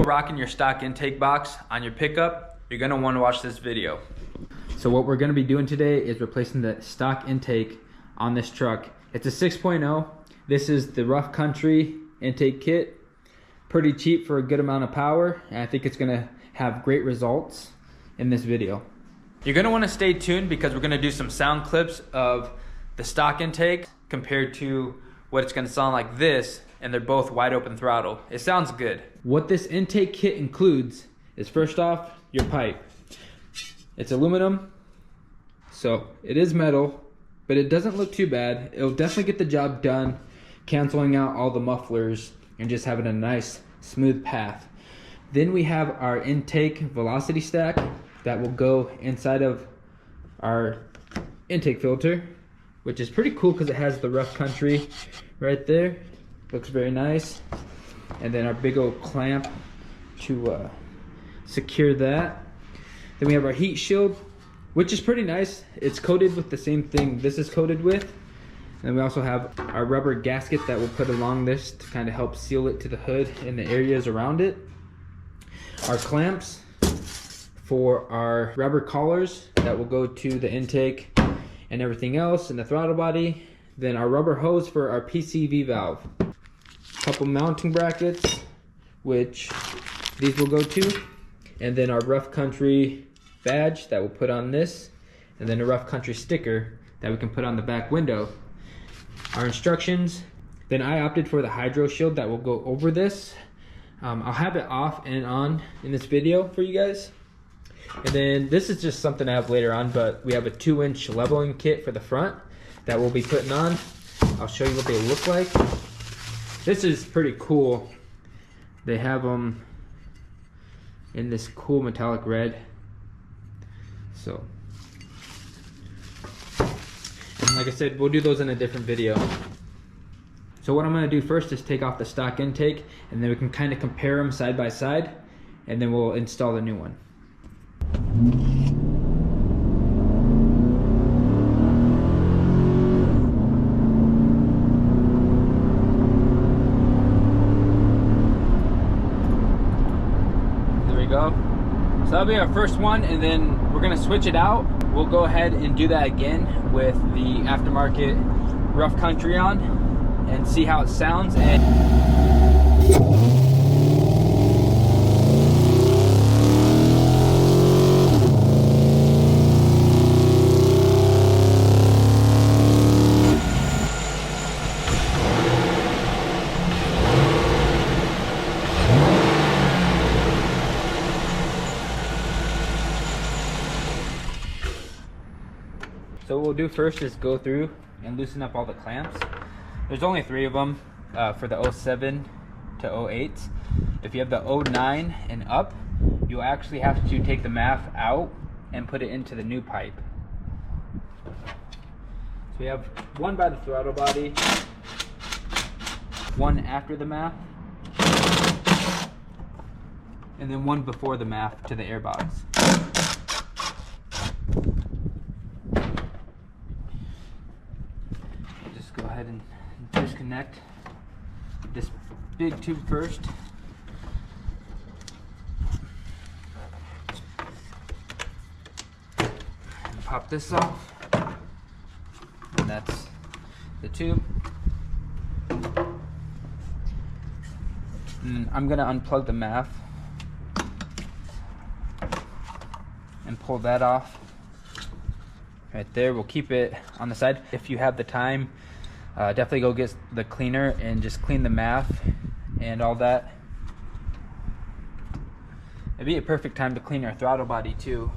rocking your stock intake box on your pickup, you're gonna wanna watch this video. So what we're gonna be doing today is replacing the stock intake on this truck. It's a 6.0. This is the rough country intake kit. Pretty cheap for a good amount of power, and I think it's gonna have great results in this video. You're gonna wanna stay tuned because we're gonna do some sound clips of the stock intake compared to what it's gonna sound like this, and they're both wide open throttle. It sounds good. What this intake kit includes is, first off, your pipe. It's aluminum, so it is metal, but it doesn't look too bad. It'll definitely get the job done, canceling out all the mufflers and just having a nice smooth path. Then we have our intake velocity stack that will go inside of our intake filter, which is pretty cool because it has the rough country right there. Looks very nice. And then our big old clamp to secure that. Then we have our heat shield, which is pretty nice. It's coated with the same thing this is coated with. And we also have our rubber gasket that we'll put along this to kind of help seal it to the hood and the areas around it. Our clamps for our rubber collars that will go to the intake and everything else in the throttle body. Then our rubber hose for our PCV valve. A couple mounting brackets, which these will go to. And then our rough country badge that we'll put on this. And then a rough country sticker that we can put on the back window. Our instructions. Then I opted for the hydro shield that will go over this. I'll have it off and on in this video for you guys. And then this is just something I have later on, but we have a 2-inch leveling kit for the front that we'll be putting on. I'll show you what they look like. This is pretty cool. They have them in this cool metallic red. So, and like I said, we'll do those in a different video. So what I'm gonna do first is take off the stock intake, and then we can kind of compare them side by side, and then we'll install the new one. There we go. So that'll be our first one, and then we're gonna switch it out. We'll go ahead and do that again with the aftermarket rough country on and see how it sounds. So what we'll do first is go through and loosen up all the clamps. There's only 3 of them for the 07 to 08. If you have the 09 and up, you'll actually have to take the MAF out and put it into the new pipe. So we have one by the throttle body, one after the MAF, and then one before the MAF to the airbox. Just go ahead and disconnect this big tube first. And pop this off. And that's the tube. And I'm gonna unplug the MAF and pull that off. Right there, we'll keep it on the side. If you have the time, definitely go get the cleaner and just clean the MAF and all that. It'd be a perfect time to clean our throttle body too.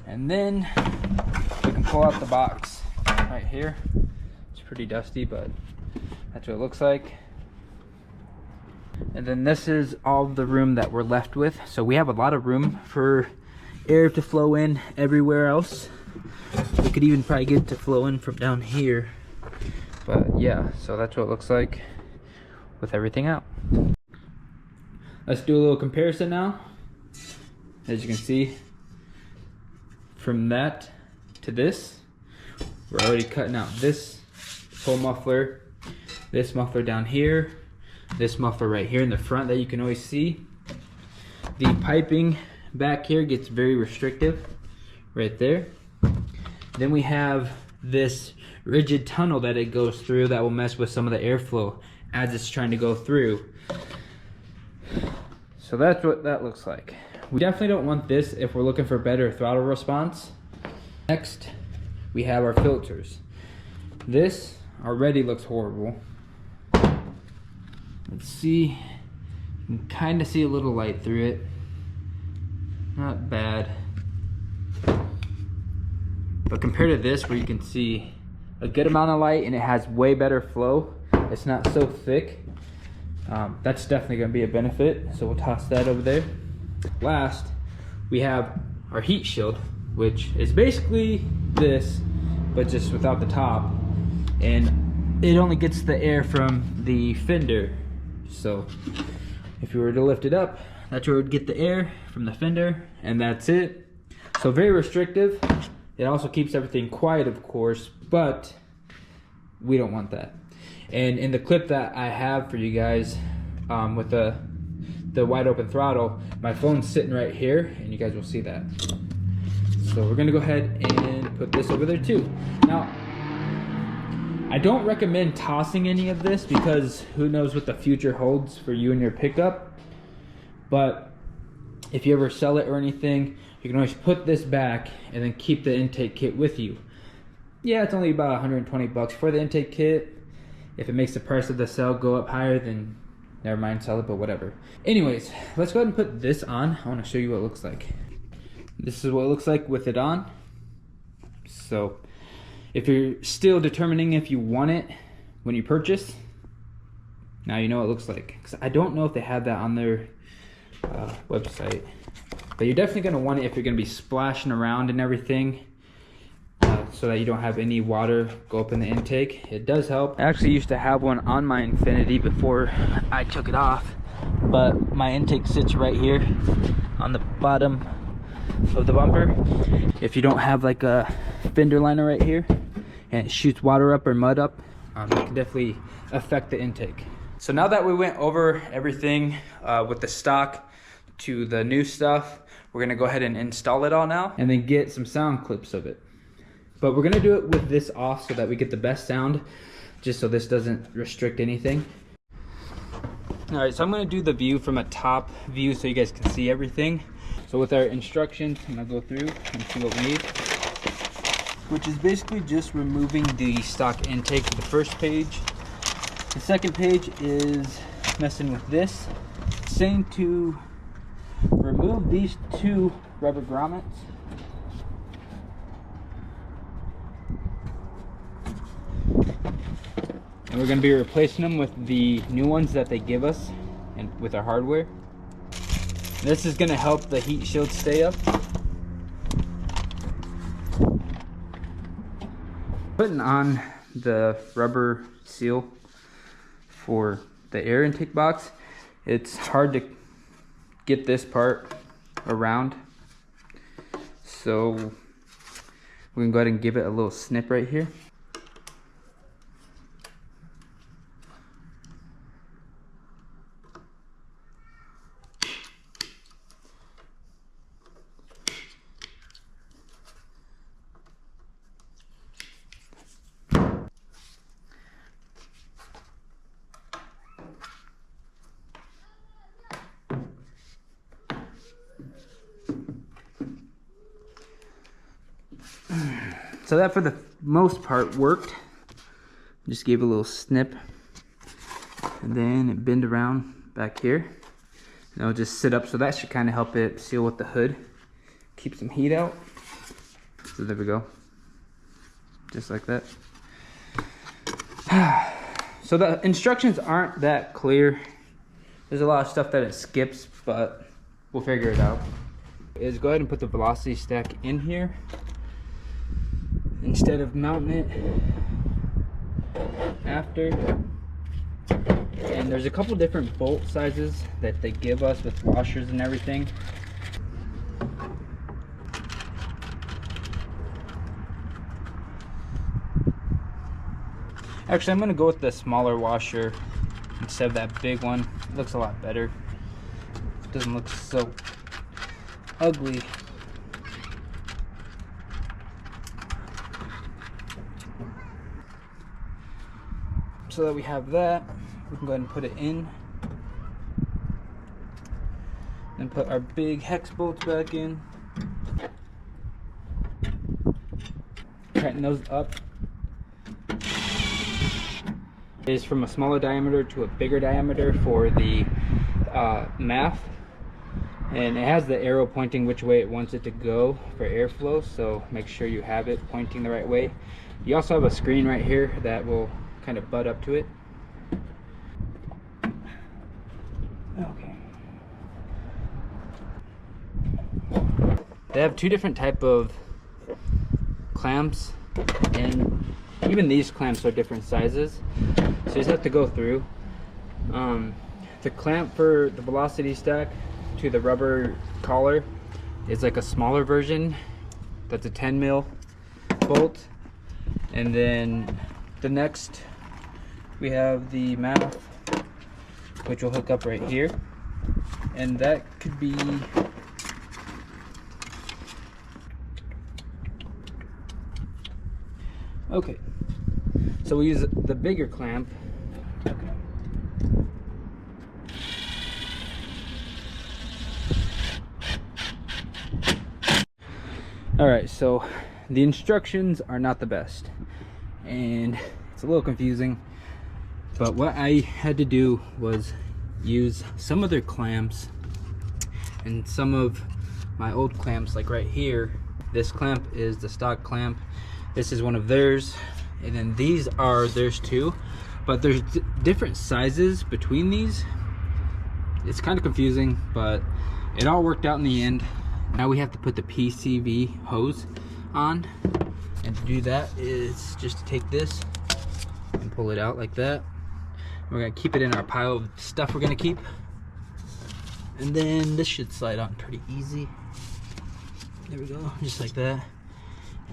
And then we can pull out the box right here. It's pretty dusty, but that's what it looks like. And then this is all the room that we're left with. So we have a lot of room for air to flow in everywhere else. We could even probably get it to flow in from down here. But yeah, so that's what it looks like with everything out. Let's do a little comparison now. As you can see, from that to this, we're already cutting out this whole muffler, this muffler down here, this muffler right here in the front that you can always see. The piping back here gets very restrictive right there. Then we have this rigid tunnel that it goes through that will mess with some of the airflow as it's trying to go through. So that's what that looks like. We definitely don't want this if we're looking for better throttle response. Next, we have our filters. This already looks horrible. Let's see, you can kind of see a little light through it. Not bad. But compared to this, where you can see a good amount of light and it has way better flow, it's not so thick, that's definitely going to be a benefit. So we'll toss that over there. Last, we have our heat shield, which is basically this, but just without the top. And it only gets the air from the fender. So if you were to lift it up, that's where it would get the air from the fender, and that's it. So very restrictive. It also keeps everything quiet, of course, but we don't want that. And in the clip that I have for you guys with the wide open throttle, my phone's sitting right here, and you guys will see that. So we're gonna go ahead and put this over there too. Now, I don't recommend tossing any of this because who knows what the future holds for you and your pickup. But if you ever sell it or anything, you can always put this back and then keep the intake kit with you. Yeah, it's only about 120 bucks for the intake kit. If it makes the price of the cell go up higher, then never mind, sell it, but whatever. Anyways, let's go ahead and put this on. I want to show you what it looks like. This is what it looks like with it on. So if you're still determining if you want it when you purchase, now you know what it looks like. 'Cause I don't know if they have that on their website, but you're definitely going to want it if you're going to be splashing around and everything, so that you don't have any water go up in the intake. It does help. I actually used to have one on my Infinity before I took it off, but my intake sits right here on the bottom of the bumper. If you don't have like a fender liner right here and it shoots water up or mud up, it can definitely affect the intake. So now that we went over everything with the stock to the new stuff, we're gonna go ahead and install it all now and then get some sound clips of it. But we're gonna do it with this off so that we get the best sound, just so this doesn't restrict anything. All right, so I'm gonna do the view from a top view so you guys can see everything. So with our instructions, I'm gonna go through and see what we need, which is basically just removing the stock intake for the first page. The second page is messing with this, saying to remove these two rubber grommets. And we're going to be replacing them with the new ones that they give us and with our hardware. This is going to help the heat shield stay up. Putting on the rubber seal for the air intake box, it's hard to get this part around. So we can go ahead and give it a little snip right here. So that for the most part worked. Just gave a little snip and then it bend around back here. And it'll just sit up, so that should kind of help it seal with the hood. Keep some heat out. So there we go. Just like that. So the instructions aren't that clear. There's a lot of stuff that it skips, but we'll figure it out. Is go ahead and put the velocity stack in here instead of mounting it after. And there's a couple different bolt sizes that they give us with washers and everything. Actually, I'm going to go with the smaller washer instead of that big one. It looks a lot better. It doesn't look so ugly. So that we have that, we can go ahead and put it in. And put our big hex bolts back in. Tighten those up. It is from a smaller diameter to a bigger diameter for the MAF. And it has the arrow pointing which way it wants it to go for airflow, so make sure you have it pointing the right way. You also have a screen right here that will kind of butt up to it. Okay. They have two different type of clamps, and even these clamps are different sizes, so you just have to go through. The clamp for the velocity stack to the rubber collar is like a smaller version. That's a 10 mil bolt, and then the next we have the MAF, which will hook up right here, and that could be okay. So we use the bigger clamp. Alright, so the instructions are not the best, and it's a little confusing, but what I had to do was use some of their clamps and some of my old clamps, like right here. This clamp is the stock clamp. This is one of theirs, and then these are theirs too, but there's different sizes between these. It's kind of confusing, but it all worked out in the end. Now we have to put the PCV hose on, and to do that is just to take this and pull it out like that. We're gonna keep it in our pile of stuff we're gonna keep, and then this should slide on pretty easy. There we go, just like that.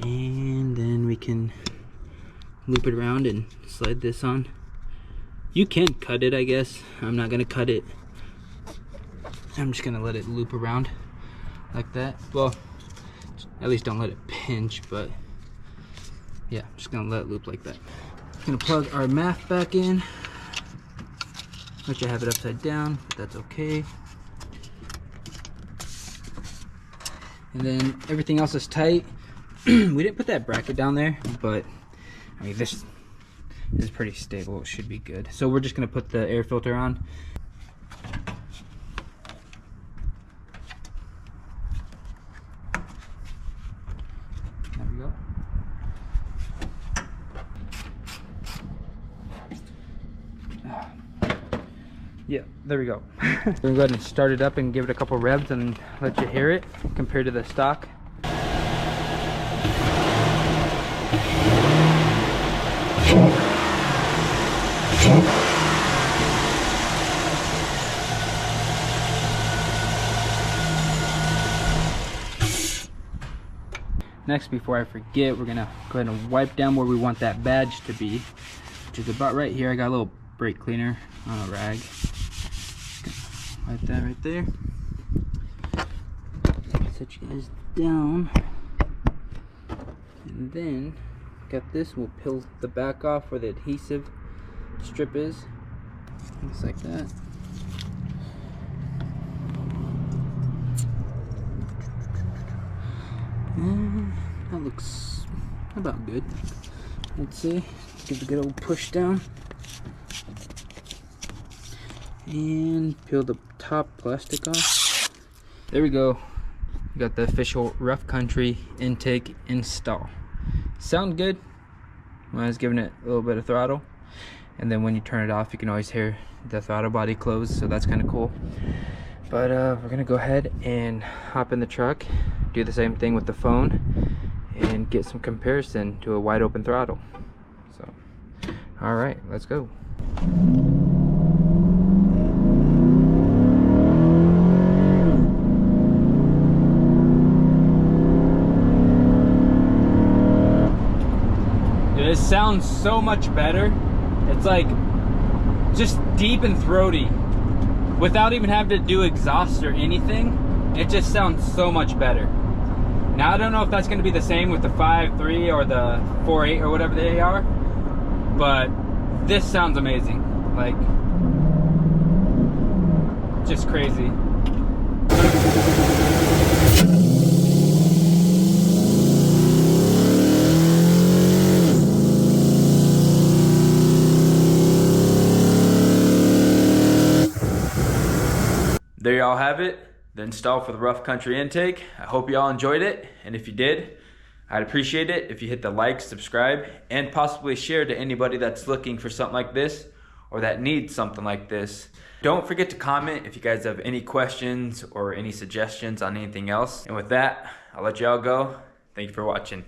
And then we can loop it around and slide this on. You can cut it, I guess. I'm not gonna cut it. I'm just gonna let it loop around like that. Well, at least don't let it pinch, but yeah, I'm just gonna let it loop like that. Gonna plug our MAF back in, which I have it upside down, but that's okay. And then everything else is tight. We didn't put that bracket down there, but I mean, this is pretty stable. It should be good. So we're just gonna put the air filter on. There we go. Yeah, there we go. We're gonna go ahead and start it up and give it a couple revs and let you hear it compared to the stock. Next, before I forget, we're gonna go ahead and wipe down where we want that badge to be, which is about right here. I got a little brake cleaner on a rag. Wipe that right there. Set you guys down, and then got this. We'll peel the back off where the adhesive strip is, just like that. And that looks about good. Let's see. Give it a good old push down. And peel the top plastic off. There we go. We got the official Rough Country intake install. Sound good when I was giving it a little bit of throttle. And then when you turn it off, you can always hear the throttle body close, so that's kind of cool. But we're gonna go ahead and hop in the truck, do the same thing with the phone, and get some comparison to a wide open throttle. So, all right, let's go. Dude, it sounds so much better. It's like just deep and throaty without even having to do exhaust or anything. It just sounds so much better. Now I don't know if that's going to be the same with the 5.3 or the 4.8 or whatever they are, but this sounds amazing. Like, just crazy. There y'all have it, the install for the rough country intake. I hope y'all enjoyed it, and if you did, I'd appreciate it if you hit the like, subscribe, and possibly share to anybody that's looking for something like this or that needs something like this. Don't forget to comment if you guys have any questions or any suggestions on anything else. And with that, I'll let y'all go. Thank you for watching.